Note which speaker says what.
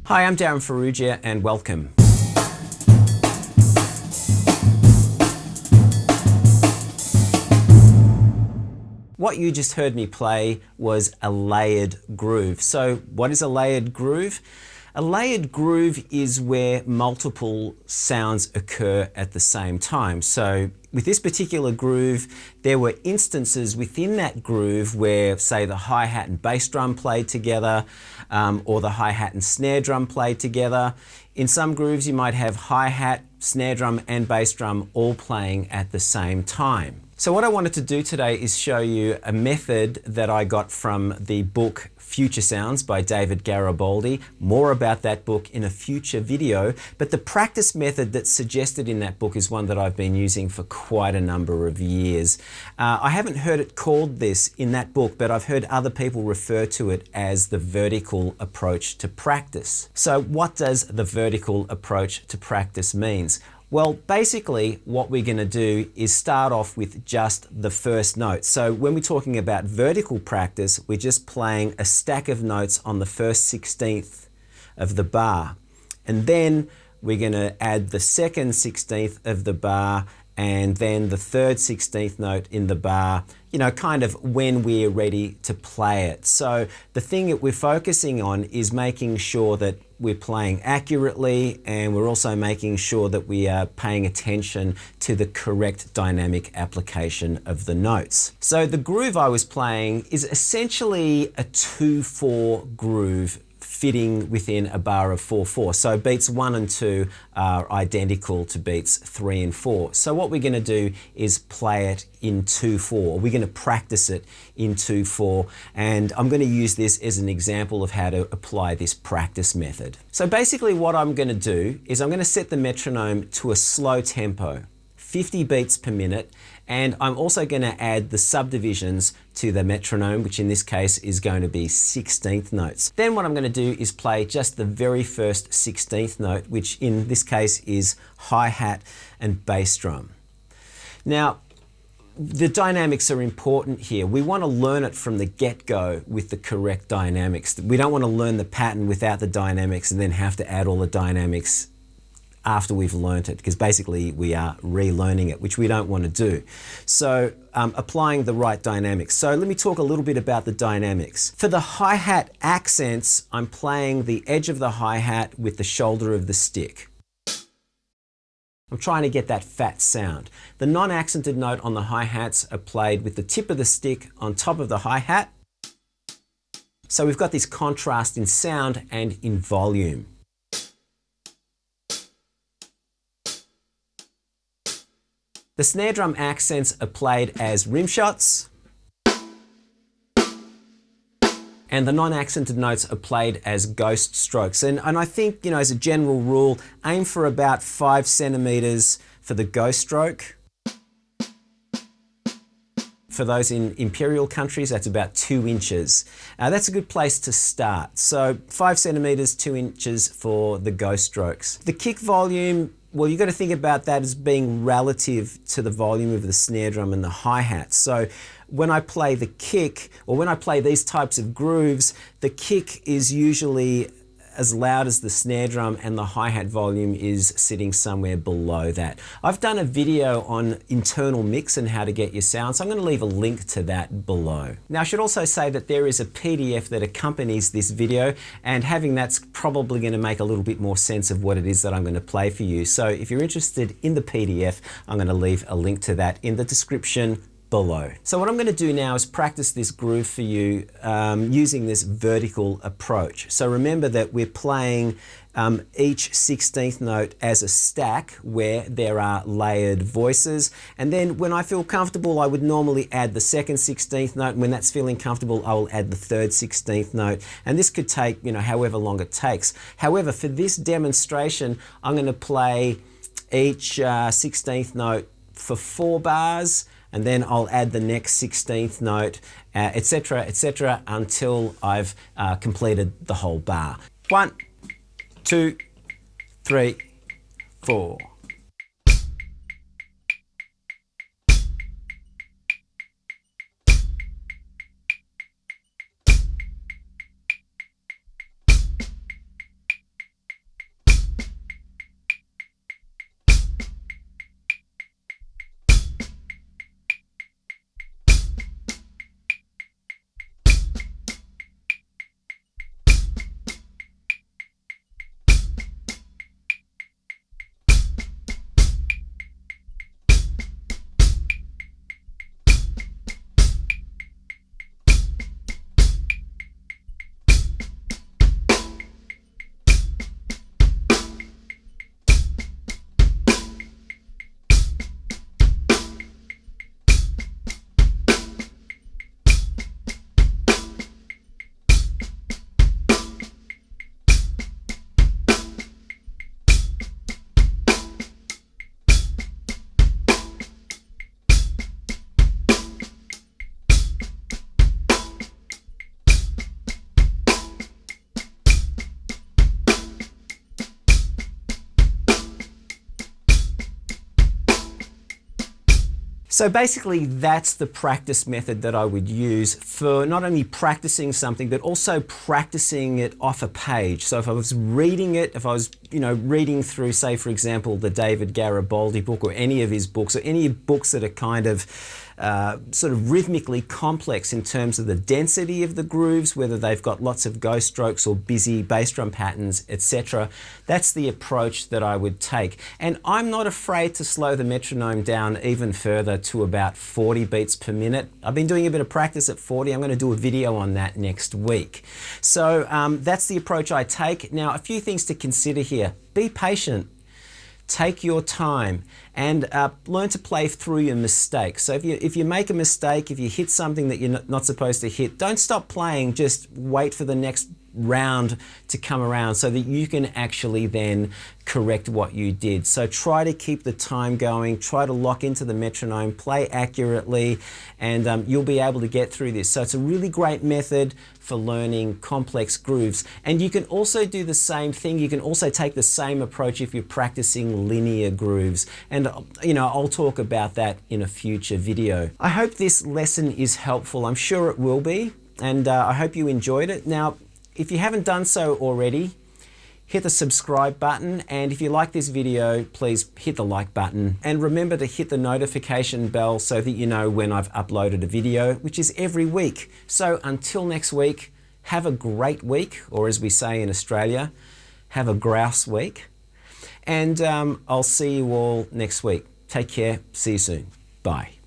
Speaker 1: Hi, I'm Darryn Farrugia and welcome. What you just heard me play was a layered groove. So what is a layered groove? A layered groove is where multiple sounds occur at the same time. So with this particular groove, there were instances within that groove where, say, the hi-hat and bass drum played together, or the hi-hat and snare drum played together. In some grooves, you might have hi-hat, snare drum, and bass drum all playing at the same time. So what I wanted to do today is show you a method that I got from the book Future Sounds by David Garibaldi. More about that book in a future video, but the practice method that's suggested in that book is one that I've been using for quite a number of years. I haven't heard it called this in that book, but I've heard other people refer to it as the vertical approach to practice. So what does the vertical approach to practice means? Well, basically what we're going to do is start off with just the first note. So when we're talking about vertical practice, we're just playing a stack of notes on the first 16th of the bar. And then we're going to add the second 16th of the bar and then the third 16th note in the bar, you know, kind of when we're ready to play it. So the thing that we're focusing on is making sure that we're playing accurately, and we're also making sure that we are paying attention to the correct dynamic application of the notes. So the groove I was playing is essentially a 2/4 groove fitting within a bar of 4/4. So beats 1 and 2 are identical to beats 3 and 4. So what we're going to do is play it in 2/4. We're going to practice it in 2/4, and I'm going to use this as an example of how to apply this practice method. So basically what I'm going to do is I'm going to set the metronome to a slow tempo, 50 beats per minute, and I'm also going to add the subdivisions to the metronome, which in this case is going to be 16th notes. Then what I'm going to do is play just the very first 16th note, which in this case is hi-hat and bass drum. Now, the dynamics are important here. We want to learn it from the get-go with the correct dynamics. We don't want to learn the pattern without the dynamics and then have to add all the dynamics after we've learnt it, because basically we are relearning it, which we don't want to do. So applying the right dynamics. So let me talk a little bit about the dynamics. For the hi-hat accents, I'm playing the edge of the hi-hat with the shoulder of the stick. I'm trying to get that fat sound. The non-accented note on the hi-hats are played with the tip of the stick on top of the hi-hat. So we've got this contrast in sound and in volume. The snare drum accents are played as rim shots, and the non-accented notes are played as ghost strokes. And I think, you know, as a general rule, aim for about 5 centimeters for the ghost stroke. For those in imperial countries, that's about 2 inches. That's a good place to start. So 5 centimeters, 2 inches for the ghost strokes. The kick volume, well, you've got to think about that as being relative to the volume of the snare drum and the hi-hat. So when I play the kick, or when I play these types of grooves, the kick is usually as loud as the snare drum and the hi-hat volume is sitting somewhere below that. I've done a video on internal mix and how to get your sound, so I'm going to leave a link to that below. Now I should also say that there is a PDF that accompanies this video, and having that's probably going to make a little bit more sense of what it is that I'm going to play for you. So if you're interested in the PDF, I'm going to leave a link to that in the description below. So what I'm going to do now is practice this groove for you using this vertical approach. So remember that we're playing each 16th note as a stack where there are layered voices, and then when I feel comfortable I would normally add the second 16th note, and when that's feeling comfortable I will add the third 16th note, and this could take, you know, however long it takes. However, for this demonstration I'm going to play each 16th note for 4 bars, and then I'll add the next 16th note, etc., until I've completed the whole bar. 1, 2, 3, 4. So basically that's the practice method that I would use for not only practicing something, but also practicing it off a page. So if I was reading it, if I was, reading through, say, for example, the David Garibaldi book or any of his books or any books that are kind of sort of rhythmically complex in terms of the density of the grooves, whether they've got lots of ghost strokes or busy bass drum patterns, etc. That's the approach that I would take. And I'm not afraid to slow the metronome down even further to about 40 beats per minute. I've been doing a bit of practice at 40. I'm going to do a video on that next week. So that's the approach I take. Now, a few things to consider here. Be patient. Take your time and learn to play through your mistakes. So if you make a mistake, if you hit something that you're not supposed to hit, don't stop playing, just wait for the next round to come around so that you can actually then correct what you did. So try to keep the time going, try to lock into the metronome, play accurately, and you'll be able to get through this. So it's a really great method for learning complex grooves. And you can also do the same thing. You can also take the same approach if you're practicing linear grooves. And I'll talk about that in a future video. I hope this lesson is helpful. I'm sure it will be. And I hope you enjoyed it. Now, if you haven't done so already, hit the subscribe button, and if you like this video, please hit the like button. And remember to hit the notification bell so that you know when I've uploaded a video, which is every week. So until next week, have a great week, or as we say in Australia, have a grouse week. And I'll see you all next week. Take care. See you soon. Bye.